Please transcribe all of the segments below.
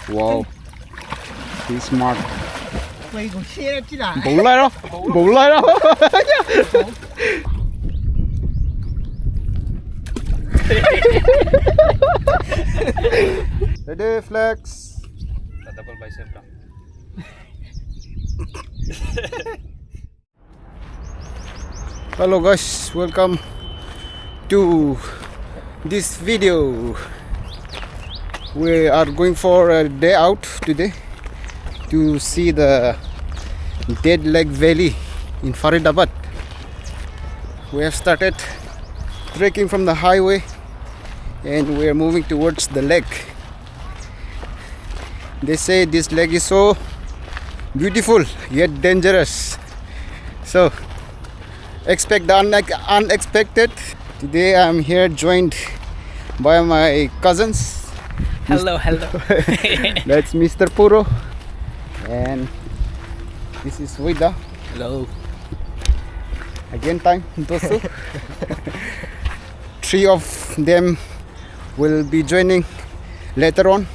Wow, he's smart. Quay của xe chứ đã. Bù lại đâu, bù lại đâu. Ready, flex. Double bicep. Hello guys, welcome to this video. We are going for a day out today to see the Dead Lake Valley in Faridabad. We have started trekking from the highway and we are moving towards the lake. They say this lake is so beautiful yet dangerous, so expect the unexpected. Today I'm here joined by my cousins. Hello, hello. That's Mr. Puro and this is Vida. Hello. Again time Dosu. Three of them will be joining later on.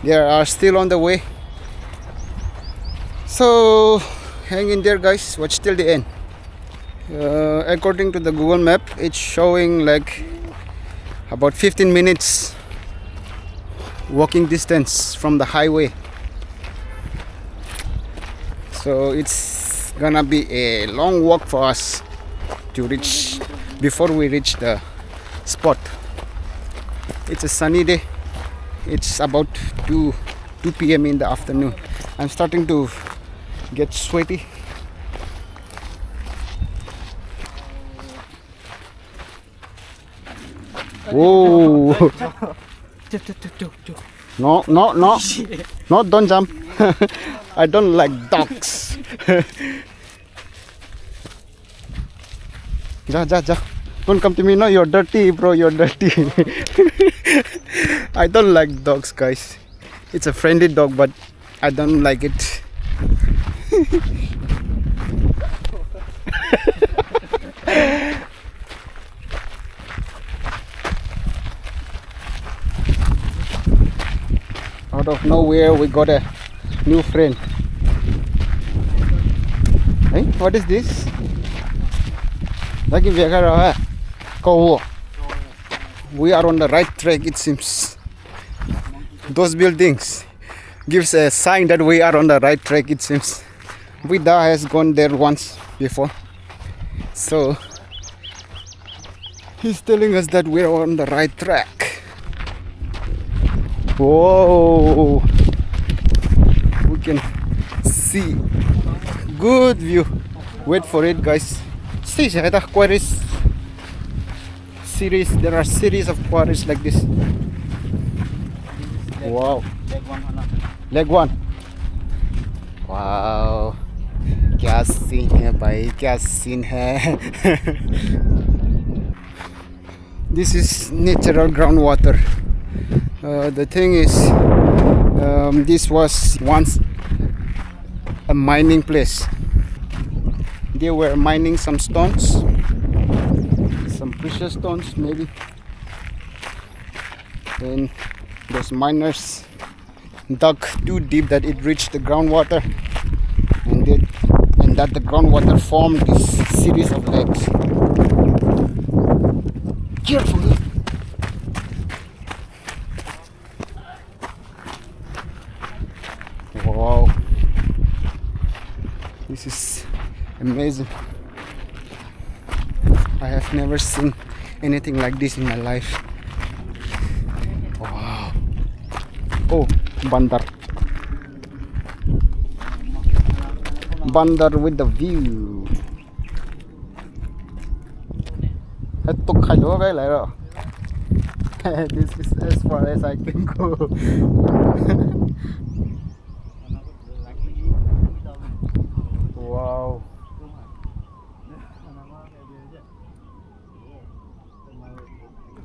They are still on the way. So hang in there guys, watch till the end. According to the Google map, it's showing like about 15 minutes walking distance from the highway. So it's gonna be a long walk for us to reach before we reach the spot. It's a sunny day. It's about 2 p.m. in the afternoon. I'm starting to get sweaty. Whoa! No, no, no, no! Don't jump. I don't like dogs. Ja. Don't come to me. No, you're dirty, bro. You're dirty. I don't like dogs, guys. It's a friendly dog, but I don't like it. Out of nowhere, we got a new friend. Hey, what is this? We are on the right track, it seems. Those buildings gives a sign that we are on the right track, it seems. Vida has gone there once before, so he's telling us that we're on the right track. Whoa, we can see good view. Wait for it guys. See, quarries series. There are series of quarries like this. Wow, leg one. Wow, क्या scene है भाई, क्या scene है. This is natural groundwater. The thing is, this was once a mining place. They were mining some stones, some precious stones maybe, and those miners dug too deep that it reached the groundwater, and that the groundwater formed this series of lakes. Carefully. Wow, this is amazing. I have never seen anything like this in my life. Wow. Oh, bandar. Bandar with the view. This is as far as I can go. Wow.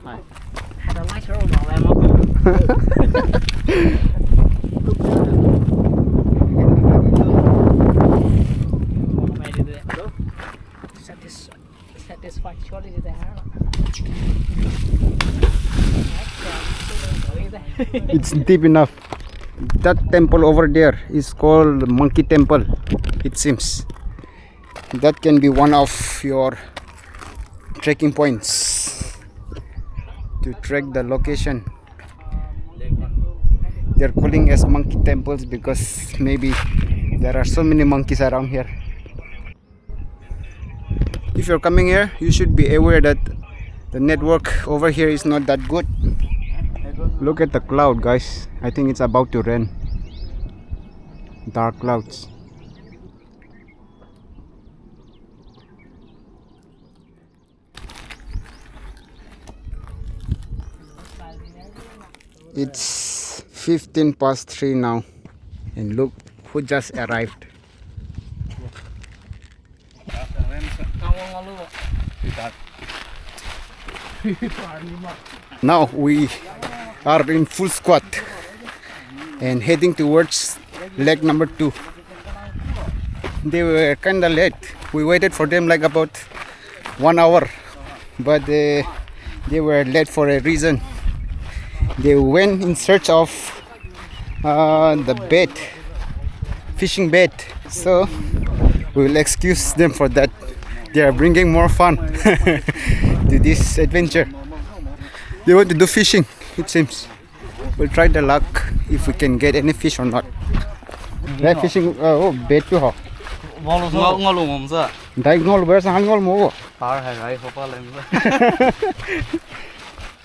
Hi. Had a lighter on my lemon. Satisfactory there. It's deep enough. That temple over there is called Monkey Temple, it seems. That can be one of your trekking points to track the location. They're calling as monkey temples because maybe there are so many monkeys around here. If you're coming here, you should be aware that the network over here is not that good. Look at the cloud, guys. I think it's about to rain. Dark clouds. It's 15 past 3 now, and look who just arrived. Now we are in full squat and heading towards leg number 2. They were kinda late. We waited for them like about 1 hour, but they were late for a reason. They went in search of the bait, fishing bait. So we will excuse them for that. They are bringing more fun to this adventure. They want to do fishing, it seems. We'll try the luck if we can get any fish or not. They're fishing. Oh, bait too hot.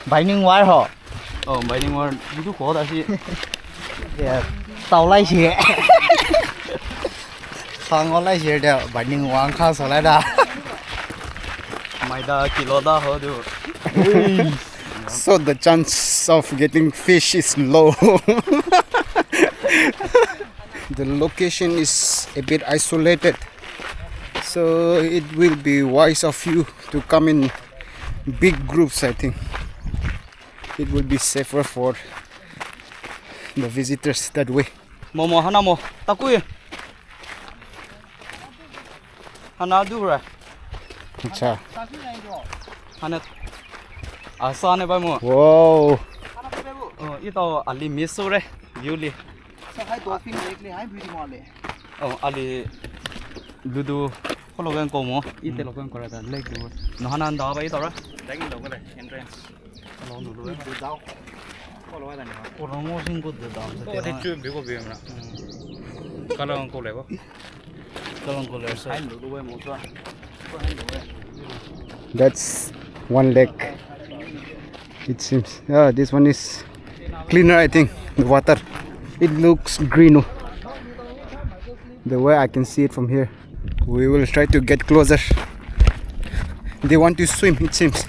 Binding wire hả? Binding wire itu có đã gì? Tàu lai xì. Sang ngon lai xì đấy, binding wire khá sợ lại đã. Mày đã kilo đã hở được. So the chance of getting fish is low. The location is a bit isolated, so it will be wise of you to come in big groups. I think it will be safer for the visitors that way. Momo hana mo, takui. Hana du rồi. Acha. Hana. Asa này bao mo. Wow. Ít tao ali miss rồi, view li. Ali dudu kalau kan kau mo, itu lo kan korang dah lek tu. Nah hanan dah apa itu orang? Đánh đầu cái này, entrance. Kalau dulu kan jauh. Kalau ada ni. Orang mau singkut dah. Có thể chưa biết có việc mà. Kalau kau lewat. Kalau kau lewat. Hai dulu boleh mau tuan. That's one leg. It seems. Yeah, this one is cleaner. I think the water. It looks green. The way I can see it from here. We will try to get closer. They want to swim, it seems.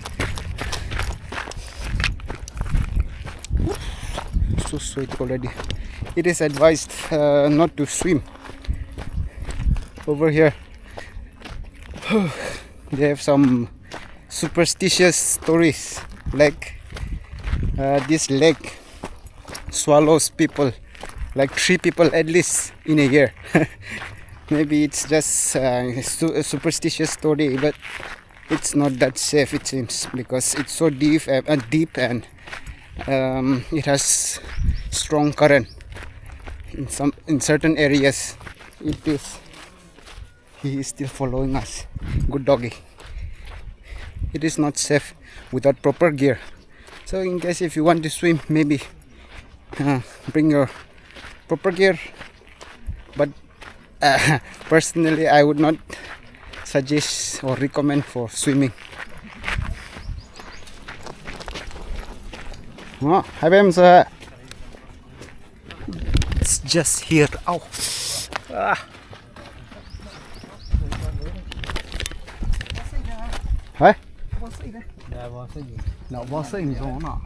So sweet already. It is advised not to swim over here. They have some superstitious stories, like this lake swallows people, like 3 people at least in a year. Maybe it's just a superstitious story, but it's not that safe, it seems, because it's so deep and it has strong current in certain areas. He is still following us. Good doggy. It is not safe without proper gear. So in case if you want to swim, maybe bring your proper gear. But personally, I would not suggest or recommend for swimming. Oh, it's just here. Ow. Hả? Nó bao sợi như thế nào?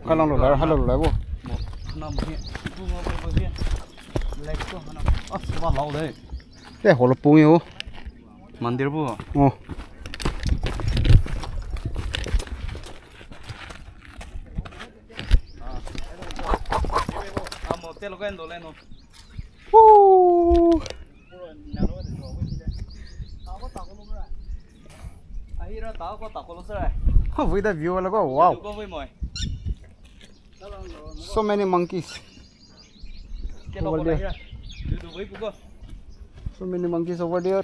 How long will hello level? Cái hồ lô bung yêu. Mandir bu. Oh. Ai ra tao có tao có lúc rồi. With the view, look, wow, Có với mồi. so many monkeys. Cái lô Over này there. ra. Đủ với cũng có. So many monkeys over there.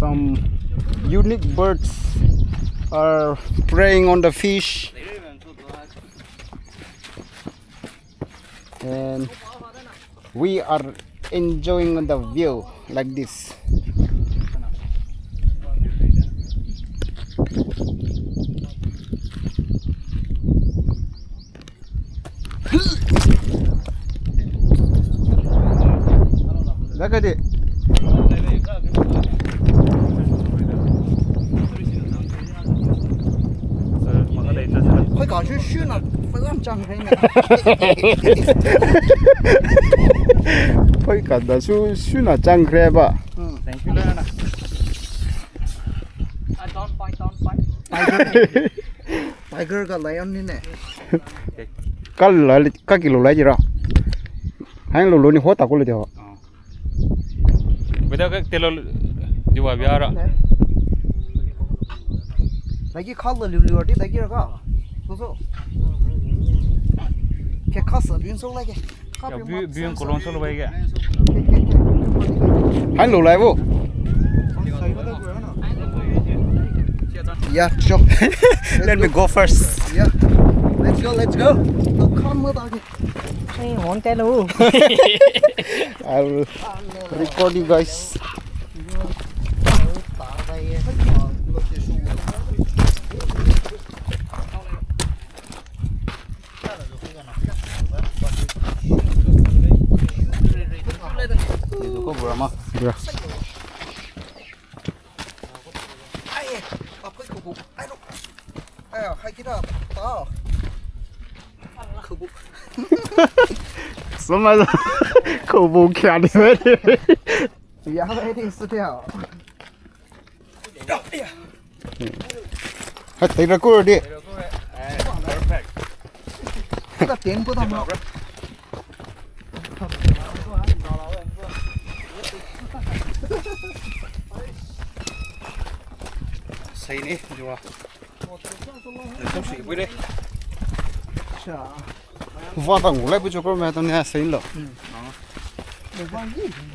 Some unique birds are preying on the fish, and we are enjoying the view like this. Look at it. Phải có chút xíu nào phải làm chẳng thế này. Phải cả đó su su na trang kre ba. Thank you nè. Anh ton Tiger cái lion này nè. Các kilo lại gì đó. Hai lô ni hoa tao có được không? Bây giờ cái tiền đi vào bia rồi. Lấy cái khăn là liều đi lấy cái đó. Số. Cái khăn sờ biến số lại cái. Ya biên cổ lon solo vậy cái. Hai lô lại vô. Yeah, sure. Let me go first. Yeah. Let's go. Đâu khăn mưa tao kì. Hey, món cái luôn. I will record you guys. Có bữa mà. Yeah. Hai cái đó to. Sao mà khẩu bù kia đi vậy? Dạ, cái đi sao theo. Hãy thấy ra cô đi. Cái tiền của tao nó. Xây đi, đi vào. Không xỉ với đây. Vào tao ngủ lại với chỗ cô mẹ tao nghe xín lắm.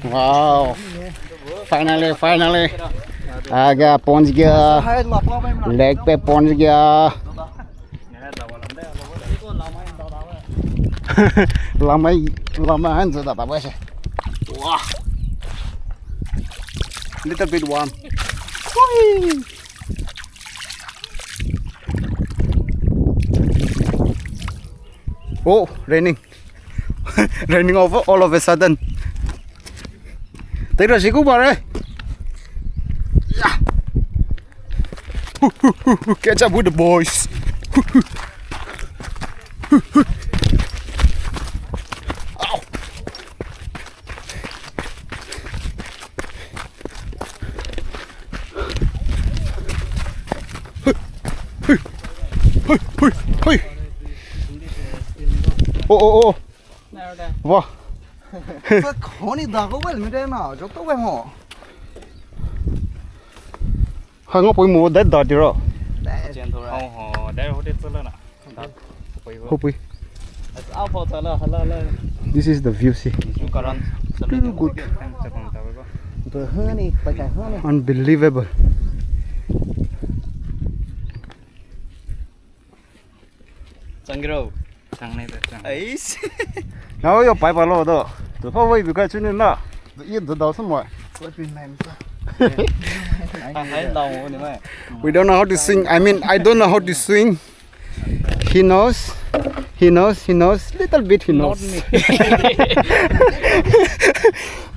Wow. Finally. Agak pons gaya. Hai là bao em là. Leg pe pons gaya. Lama han sudah tak apa. Wah. Little bit warm. Oh, raining. Raining over all of a sudden. Thấy rồi gì cũng vào đây. Yeah. Catch up with the boys. Ow. Hey. Oh. Wow. Cái con này đào có vậy mới đây nào, cho tôi vậy hả? Hai ngóc bụi mù đất đỏ đi rồi. Trên thôi. Họ để họ đi tới lên à. Hộp bụi. Áo phô thôi là This is the view, see. Chú cả rắn. Good. Tôi hơn đi, phải chạy hơn đi. Unbelievable. Sang cái đâu? Sang này sang. Ấy. Nào yêu bài bà lô đó. Tôi phải vậy bị cái chuyện này nè. Yên tôi đâu xong rồi. Tôi bên này sao? Anh thấy đầu này mày. We don't know how to swing. I mean, I don't know how to swing. He knows. Little bit he knows.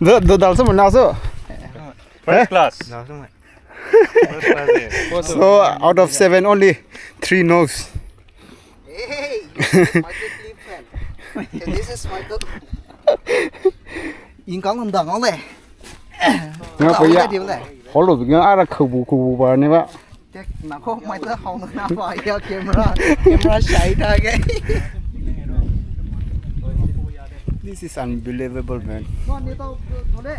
The dal xong rồi nào sao? First class. First class here. So out of 7 only 3 knows. Hey, Michael Cliff fan. This is Michael. Yên có ngầm đằng này. Nó bây giờ họ lột cái ai là khẩu bù vào này vậy. Chắc nào có mày tới hông nào phải theo camera chạy ra cái. This is unbelievable, man. Con đi tao đấy.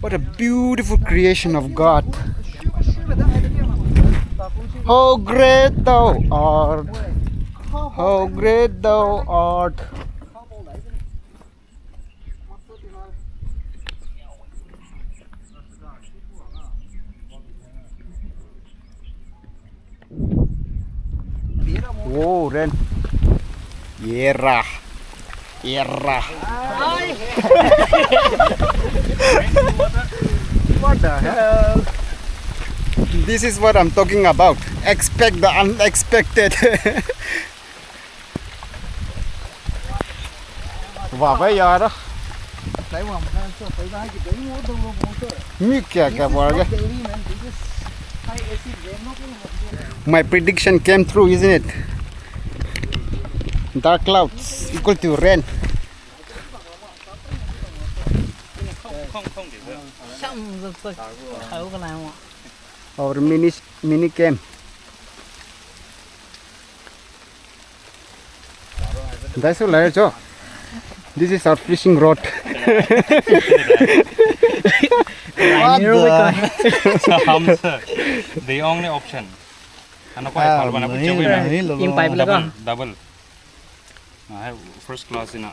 What a beautiful creation of God. How great thou art. How great thou art. Whoa, Ren. Yeah. Yeah. What the hell? This is what I'm talking about. Expect the unexpected. Wow, bây giờ đó. Như kìa kìa bỏ kìa. My prediction came true, isn't it? Dark clouds equal to rain. Our mini camp. That's all right, Joe. This is our fishing rod. The only option. Ano ko ay palban ako chawin. Yung pipe lang ka. Double. First class ina.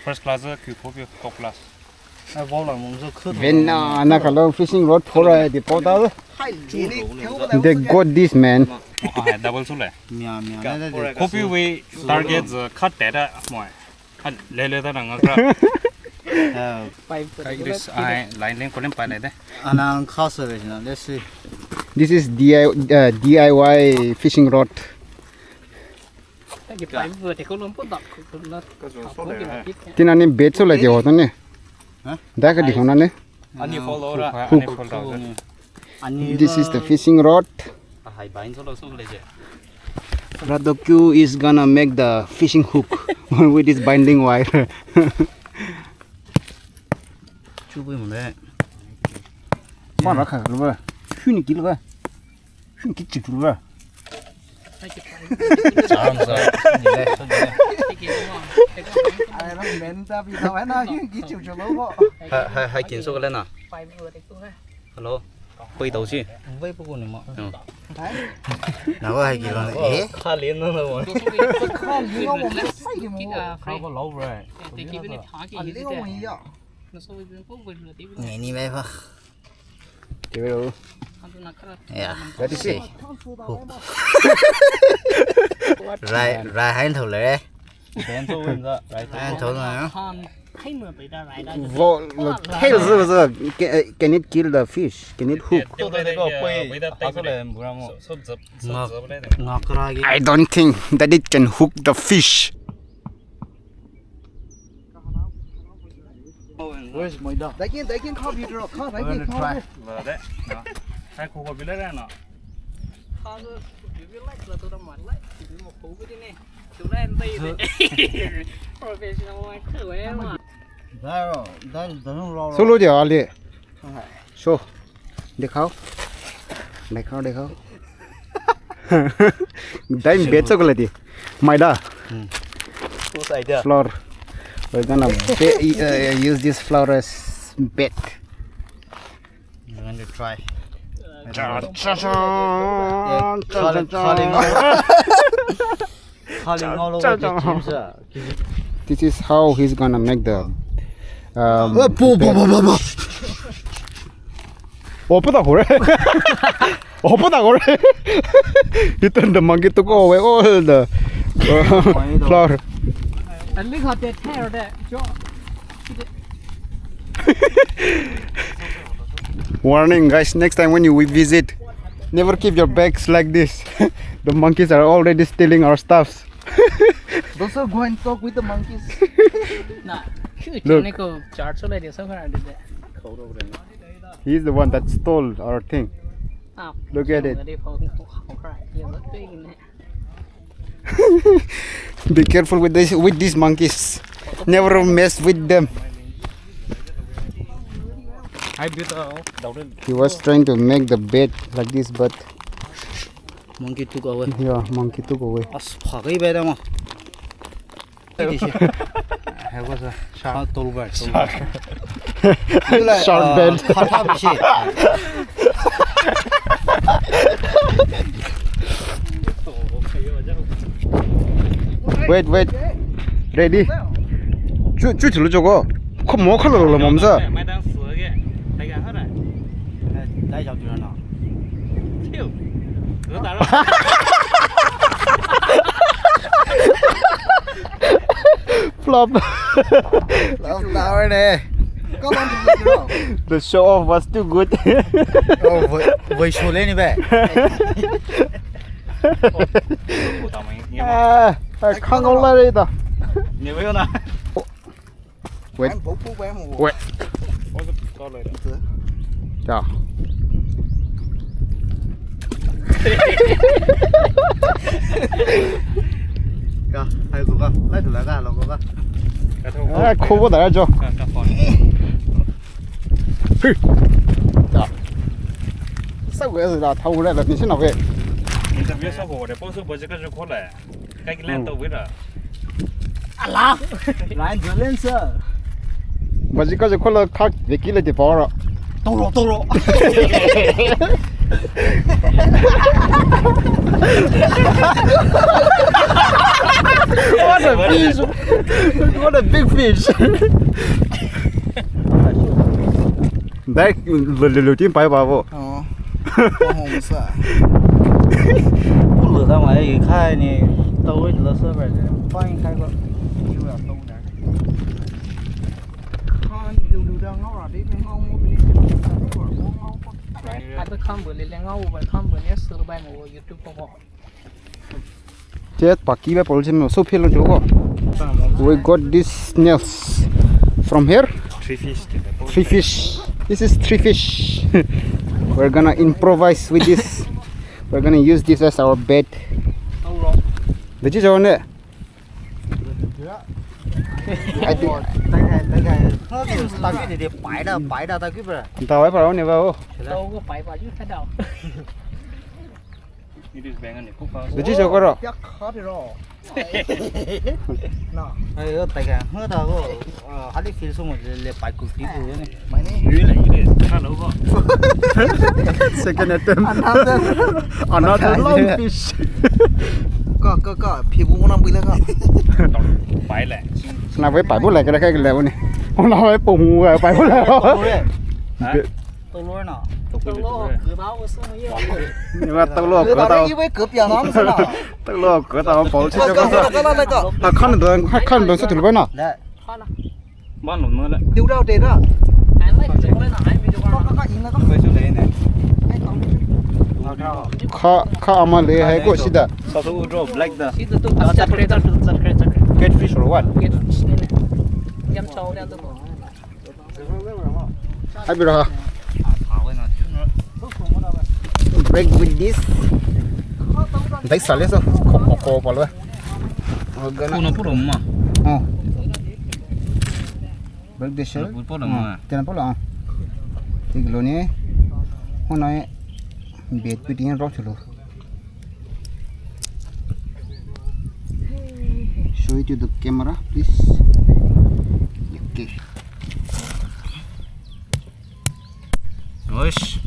First class Q top class. When nakalo fishing rod for the powder, they got this man. Double sule. Copy we targets cut data mo. Lele ta nang akra. This line link ko len pa de. Anang khas hobe na. Let's see. This is DIY fishing rod. Tinani bait so lagi hoto ne. Da ka dikhona ne. Ani follow ra. This is the fishing rod. Radokyu is gonna make the fishing hook with this binding wire. Mana kha lu Huni kil ba. Huni kil chul ba. Hai kiến số cái lên nào. Hello. Quay đầu chứ. Vây bố này mà. Nào có 2 kg này. Khá liền nữa rồi. Khá liền nó một cái say mà. Không có lâu rồi. Ngày ni mấy phá. Kêu. Yeah. That is it. Rai hai thầu lệ. Bên số bên đó. Hai thầu này. Can it kill the fish? Can it hook? I don't think that it can hook the fish. Where's my dog? They can copy draw. Can't they can try. Đấy. Đó. Hai khu có biết đấy nọ. Solo giờ ali. Show. Dikhao. Time bet cho đi. Maida. Flour. We're gonna use this flour as bait. I'm going to try. Calling all over the teams. This is how he's gonna make the 오쁘다 그래. 오쁘다 그래. You turn the monkey to go away all the flour. Warning guys, next time when you visit, never keep your bags like this. The monkeys are already stealing our stuffs. Don't go and talk with the monkeys. He's the one that stole our thing. Look at it. Be careful with these monkeys. Never mess with them. He was trying to make the bait like this, but Monkey took away. yeah, monkey took away. Sharp Sharp bait. Wait. Ready? Chú thử 저거. không mua khăn rồi mồm ra. Mày đang sửa kìa. Thấy cả hết rồi. Đây dạo chuyện nào? Thiêu. Nó tao rồi. Flop. Love tower nè. Có con gì không? The show off was too good. Với số lên đi bé. Của tao mày nghe. Không có lên đây ta. Nhiều với nào. Wait. Em bố phú bé một. Wait. Có lời. Chào. Cả, hai cô cả, lấy thử lá gà nó có cả. Khô quá đã cho. Cả phòn. Sao vậy rồi thâu ra là mình sẽ nào vậy? Interview sau hồ để bố số bố chỉ có cho khó lại. Cái lên tàu với rồi. Allah. Lại đưa lên sơ. Mà chỉ có cho là khác về kia là thì bỏ rồi. Tô rộ. What a fish! What a big fish! Đấy, lần tiên bay vào vô. Có hồng sợ. Bút lửa ra ngoài khai này, tàu ấy là sơ vậy. Phanh khai qua. Chưa là tàu này. Con điều đang ngó đi bên hông đi. Ada kambu le ngau ba kambu ne surbai mo YouTube ko. Chết, baki về bol xem số phiền luôn chú cô. We got this snails from here. Three fish. This is three fish. We're gonna improvise with this. We're gonna use this as our bait. Được chứ rồi nè. I think. Đây này. Nó kiểu tao cái để bãi ra tao cái bữa. Tao ấy vào nè vào. Đâu có phải vào dưới cái đầu. It is bang on the cook house. Được chứ rồi rồi. Chắc khó thì rồi. Đây tay cái hơi tao có hali phil xong rồi để bãi cục tí rồi này. Mày đi. Dưới lại cái đấy. Khá lâu quá. Second attempt. Another long fish. Có phía bụng năm bữa nữa có. Bãi lại. Nào với bảy bút lại cái lều này. Hôm nào với bùng bảy bút lại. Tôi lôi nào. Tôi lo cứ báo cái số mấy giờ. Nhưng mà tao lo Cứ cửa tao. như với cướp nhà nó sao nào? Tao lo cửa tao bol chứ cho Có. à khăn được số thử bên nào. Đấy. Bán lụm nữa lại. Điều đâu tiền đó. Anh lấy cái chỗ lên lại video con. Có in nó có. Với số đấy này. Kha amale hai ko sida. Sao số drop like the. Sida tu chặt kre. Catfish or what? Get fish ne. Yam chau ra tu. Hai bữa ha. Break with this. Đấy xả lên rồi. Khổ bỏ luôn. Cô nó phút rồi mà. Break the shell. Phút rồi mà. Tên bỏ là. Thì cái lô này. Hôm nay bait bị điên rót rồi. Show it to the camera, please. Okay. Nice.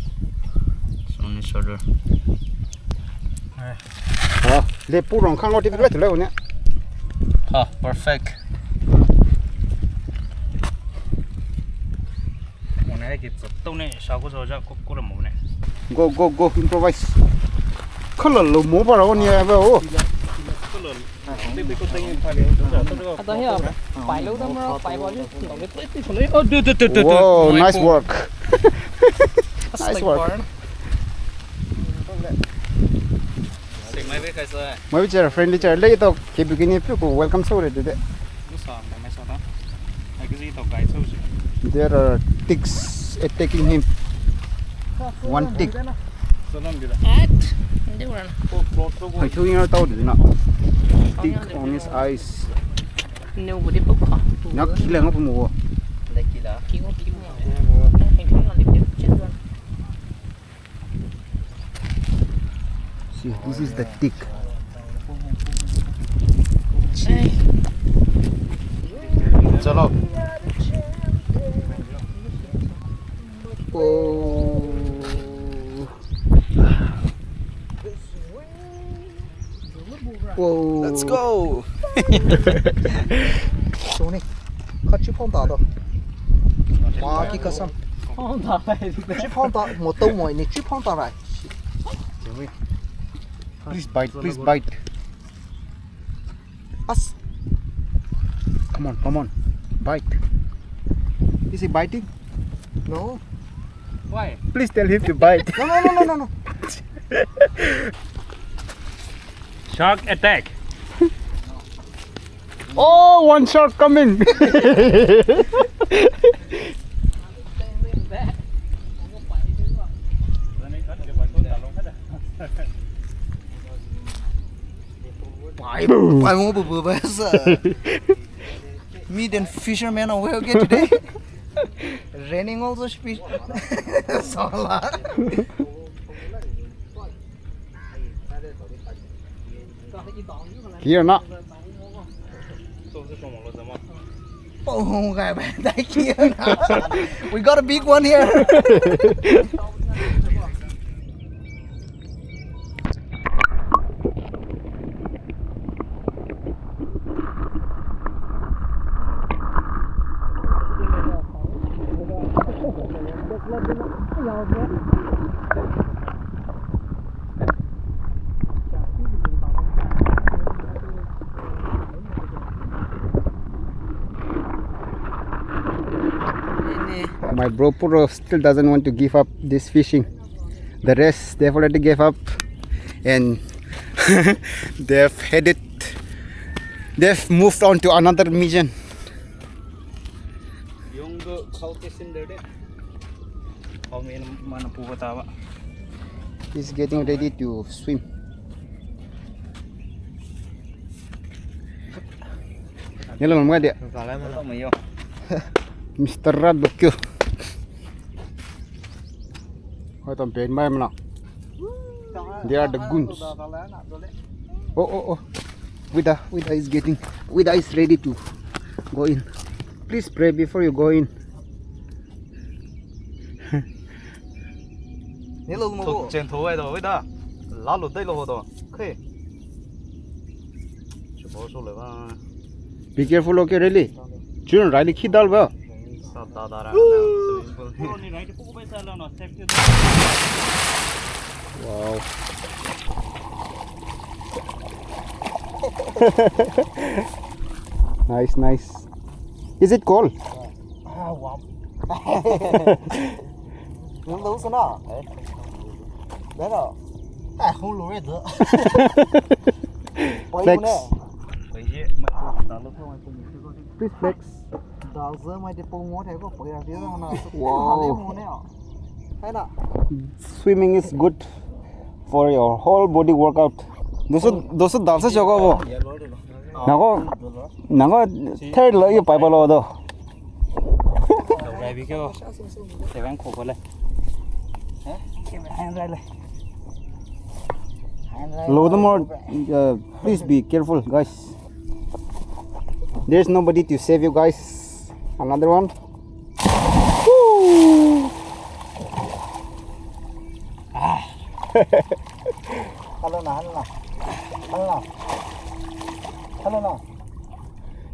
On his shoulder. Le purong khang ngoti biết rồi nè. Perfect. Hôm nay cái tàu này sao có rồi ra có làm một này. Go improvise. Color lo mo para on ya vào. Ada hiểu. Phải lâu lắm rồi, phải vào dưới. Nó cái tích lấy. Wow, nice work. Nice work. Mấy biết cái sao? Mấy chơi friendly chơi lấy tao cái bikini phiêu của welcome show đấy đấy. Nó sao mấy sao đó? Cái gì tao cái sao? There are ticks attacking him. One tick. At. Đi rồi. Phải chui nó tao được nè. Tick on his eyes. Nếu bữa đi bốc khó. Nó kỹ là ngóc mùa. Đây kia là. Cứu. Hình thức là liệp chết luôn. See, this is the tick. Chalo. Oh. Whoa. Let's go. Số này, có chip phong tỏ đâu. Wow, cái cơ sâm. Không thở này. Chip phong tỏ, một tàu mồi này chip phong tỏ lại. Please bite, please bite. Us. Come on, bite. Is he biting? No. Why? Please tell him to bite. No. Shark attack. Oh, one shark coming. I won't be best. Meat and fishermen are well okay today. Raining also fish. Sala. Here not. Oh, guy, thank you. We got a big one here. My bro Puro still doesn't want to give up this fishing. The rest they've already gave up, and they've moved on to another mission. Yung kau kesin deh. Kau main mana punya tawa? He's getting ready to swim. Hello, mga dia. Kau mayo. Mr. Radbukyo. What on pain by mana? They are the goons. Oh. Wida is getting. Wida is ready to go in. Please pray before you go in. Hello, Thuộc trên thú ấy rồi đó. Lá lụt đây rồi đó. Okay. Chỉ bảo số lại ba. Be careful, okay, really. Children, really keep that well. Sao ta ra ra. Wow. Nice. Is it cold? Wow. Muốn đấu sao nào? Đấy rồi. Không lùi được. Flex. Please flex. Đào giờ mày đi bông ngó thế có phải là phía nào? Wow. Hay là Swimming is good for your whole body workout. Dosu dalsa joga bo. Nago third lo you pai balo do. Đây bị kêu. Để anh khổ qua đây. hand ra này. Load more. Please be careful, guys. There's nobody to save you guys. Another one. Woo! Hello nào.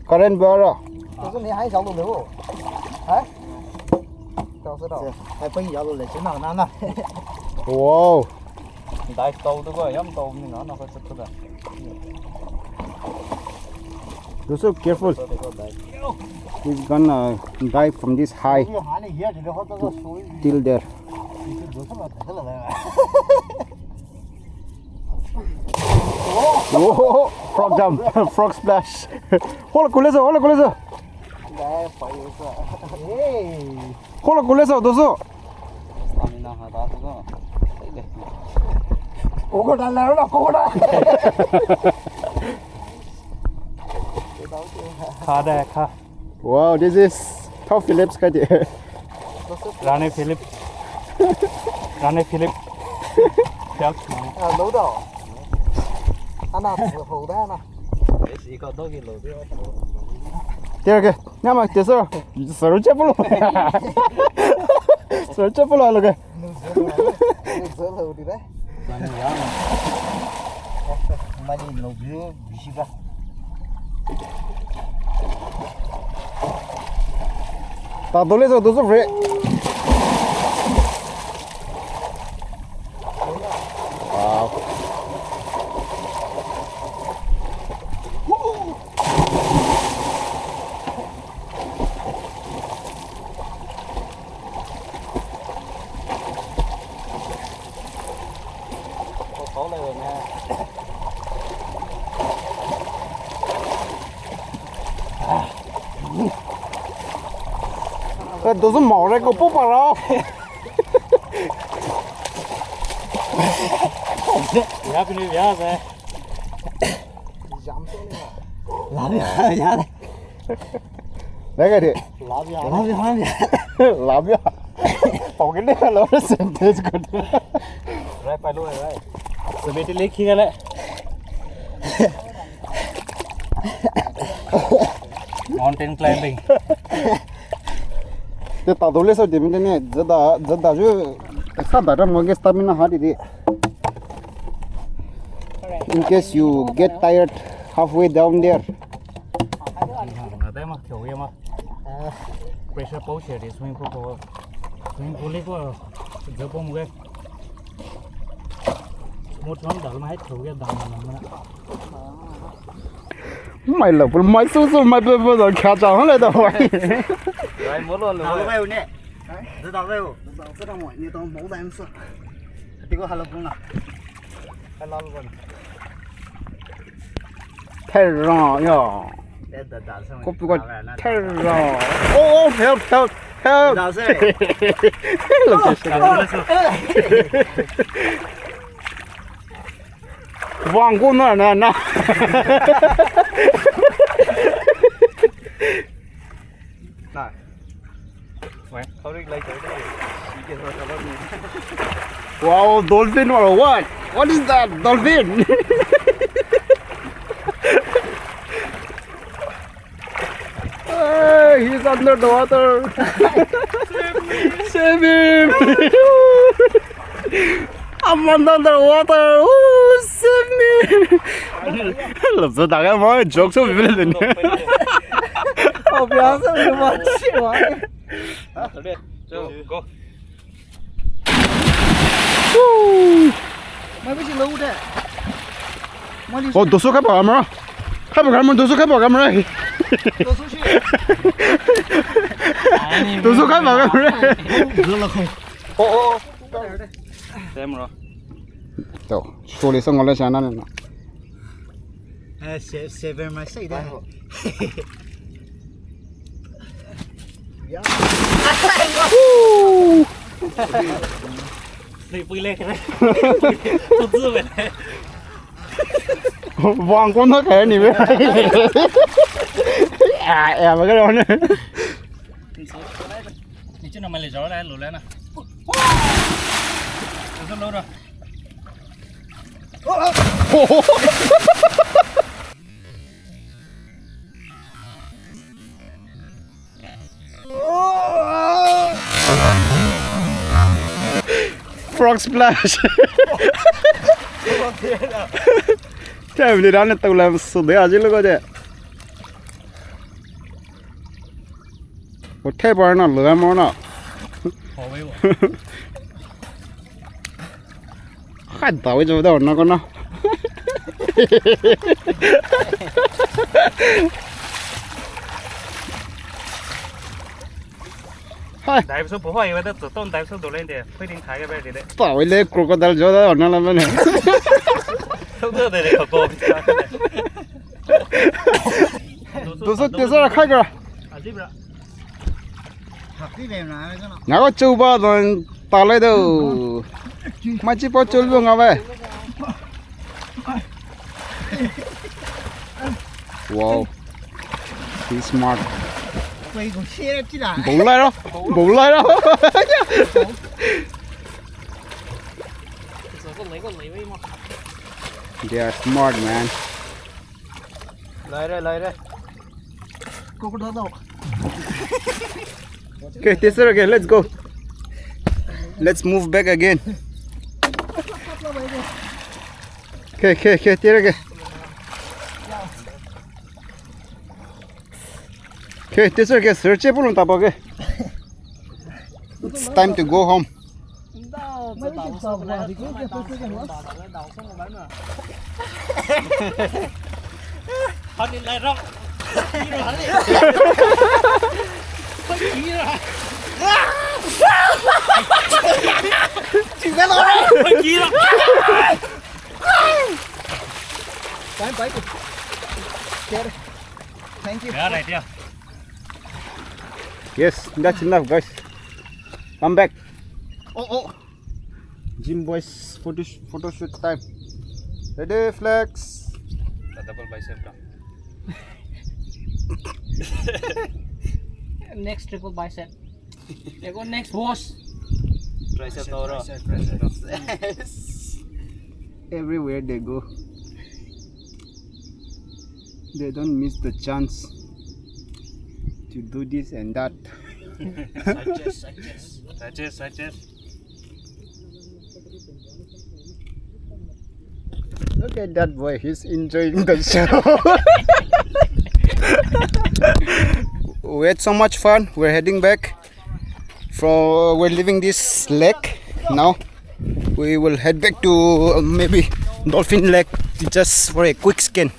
Current bearer. Tôi có nghe hai cháu luôn nữa. Hả? Cháu sẽ đâu? Hai bây giờ luôn là chỗ nào nè. Wow. Đại tàu tôi có yếm tàu mình nó phải xuất ra. Also careful. He's gonna dive from this high till there. Oh, frog jump, frog splash. Hola kuleso. Hola kuleso, doso. Stamina hada tôi Cô đã léo là cô đã. Khá đây, khá. Wow, this is Top Phillips cái gì? Rane Philip. Phép. Lấu đỏ. Anh nào sửa phù đó nè. Chỉ có đôi cái lối đó. Kìa kìa, nhà mà kìa sao? Sờ chết luôn. Sờ chết luôn rồi kìa. Sửa lầu đi đấy. Mày đi lầu dưới gì vậy? Ta dole so do so re. Wow. Đó là mỏ này có bốc vào đâu. Ya pini ya se. Đấy cái gì? Làm Làm ya. Tao cái này là nó xem thế còn. Rồi phải luôn rồi. Rồi bị lấy khi cái đấy. Mountain climbing. Thế tao dole so điểm cái này rất đã chứ. Sao đã một cái stamina hard đi. In case you get tired halfway down there. Ở đây mà thiếu em mà. Pressure pool sẽ đi swimming pool. Swimming pool này có giờ bao nhiêu? Một ngón đỡ mà hết thiếu cái đằng này. Mày là mày số mày bây giờ khá chẳng lại đâu vậy. Rồi muốn luôn Nào rồi. về nè. Rất đau về. Rất đau mỏi, như tao máu đen sợ. Thì có hai lần cũng nào. Hay lo luôn.太热呀！ Để đỡ xong. có bị太热。哦 ，help help help！ Đau xe. Làm sao vậy? Vòng cô nó nè nè. Này. Vậy, không đi lấy cái đấy. Chỉ cho nó luôn. Wow, dolphin or what? What is that? Dolphin? Hey, he's under the water. Save him! I'm under the water. Ooh, save me! Làm sao đại cái món joke số bị lên nè. Không biết sao được mà chịu á. Thử đi. Go. Mày biết gì lâu đấy. 너 쏘开跑干嘛？开跑干嘛？너 쏘开跑干嘛？Tôi xuống去. 너 쏘开跑干嘛？ Rất là không. Ô. Xem rồi. 저 소리 성 원래 잘 나는. Sẽ về mà xây đây. Đi bơi lên cái này. Tôi chưa về đây. Vòng con nó thế này mới. À em cái đó nữa. Thì chứ nào mày lấy gió này lùi lên nè. Rất lâu rồi. Frog splash. Thế mình đã tàu làm số đấy à chứ lúc đó. Một thế bao nó lừa món nào. Hồ với bộ. Khai tàu cho đâu nó con nó. Đại số bố hỏi vậy đó, tổ tôn đại số đổ lên để quyết định thái cái bé gì đấy. Tàu lấy crocodile cho đâu nó làm vậy. Không được để có cô. Tôi sẽ khai cái. À tiếp rồi. Đi về nào cái nào. Nhà có châu ba rồi tao lấy đâu. Mà chỉ có châu luôn à vậy. Wow, he's smart. Quay cũng xe chứ là. Bố lại đó, bố lại đó. They are smart man. Lấy đây. Cô có đó đâu. Okay, this is again. Let's go. Let's move back again. Okay, this again. Okay, this is search pulun tapage. It's time to go home. Thank you. Yeah, right, yeah. Yes, that's enough, guys. Come back. Oh. Gym boys photo shoot time. Ready, flex. The double bicep down. Next triple bicep. They go next wash. Tricep down. Tricep down. Everywhere they go, they don't miss the chance to do this and that. Side chest. Look at that boy, he's enjoying the show. We had so much fun. We're heading back. We're leaving this lake now. We will head back to maybe Dolphin Lake just for a quick scan.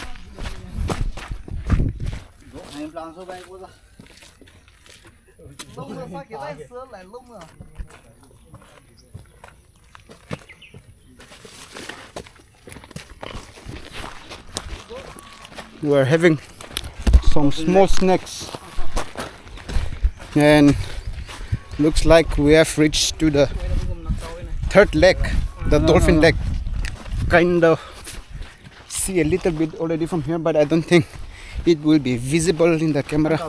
We're having some small snacks and looks like we have reached to the third lake, the Dolphin Lake. Kind of see a little bit already from here, but I don't think it will be visible in the camera.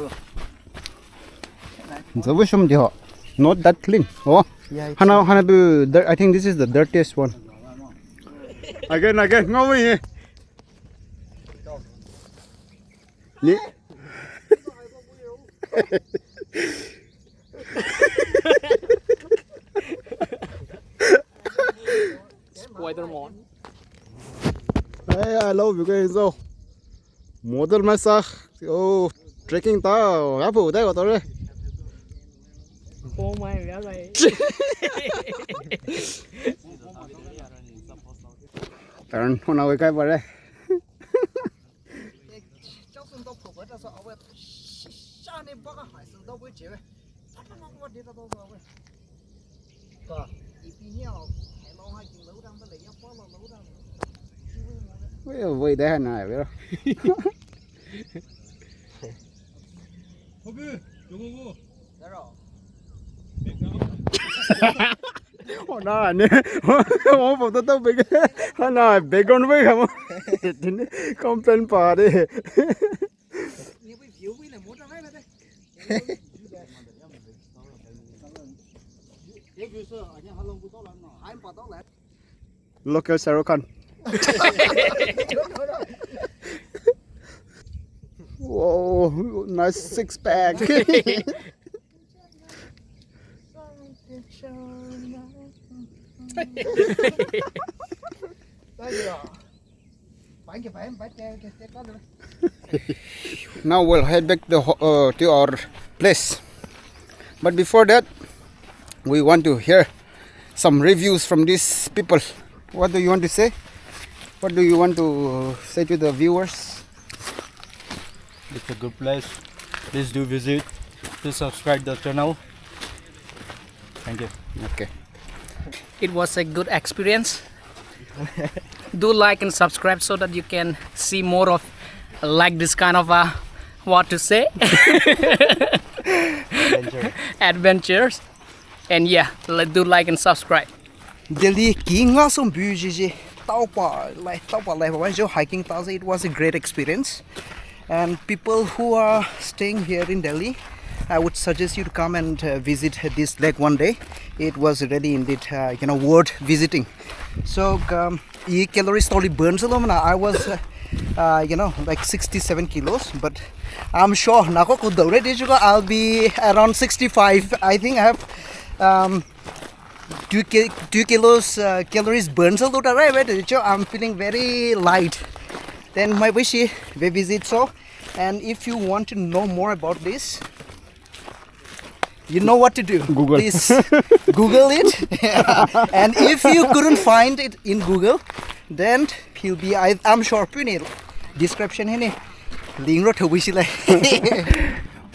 Not that clean. Oh, Yeah, I think this is the dirtiest one. Again, go away. Spider-Man. Hey, I love you guys. So, model massage. Oh, trekking tao. Apu, đây của tôi đây. Ô mày vẽ này. Turn, hôm nào cái vào đây. Vậy đây này biết không? Hôm nay nè, hôm phụ tôi bị cái, hôm nay bị con với không? Không tên bà đi. Local Sarokan. Whoa, nice six pack. Now we'll head back to our place. But before that, we want to hear some reviews from these people. What do you want to say? What do you want to say to the viewers? It's a good place. Please do visit. Please subscribe the channel. Thank you. Okay. It was a good experience. Do like and subscribe so that you can see more of like this kind of what to say adventures. And yeah, do like and subscribe. Delhi King some beauty. Hiking it was a great experience, and people who are staying here in Delhi, I would suggest you to come and visit this lake one day. It was really indeed worth visiting. So calories totally burns alone. I was like 67 kilos, but I'm sure I'll be around 65. I think I have 2 kilos calories burns a lot, right? I'm feeling very light. Then my wish we visit, so And if you want to know more about this, you know what to do. Google. Please Google it. And if you couldn't find it in Google, then he'll be, I'm sure, description here. Link ro thau sila.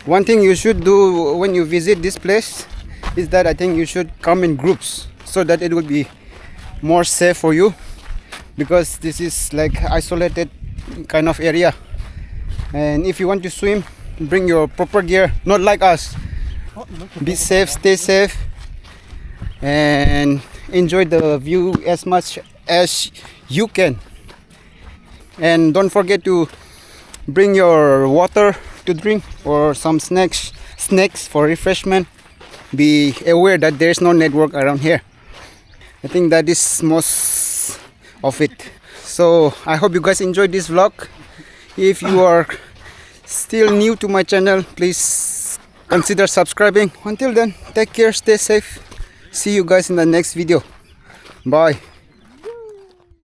One thing you should do when you visit this place is that I think you should come in groups so that it will be more safe for you, because this is like isolated kind of area. And if you want to swim, bring your proper gear, not like us. Be safe, stay safe, and enjoy the view as much as you can. And don't forget to bring your water to drink or some snacks for refreshment. Be aware that there is no network around here. I think that is most of it. So I hope you guys enjoyed this vlog. If you are still new to my channel, please consider subscribing. Until then, take care, stay safe. See you guys in the next video. Bye.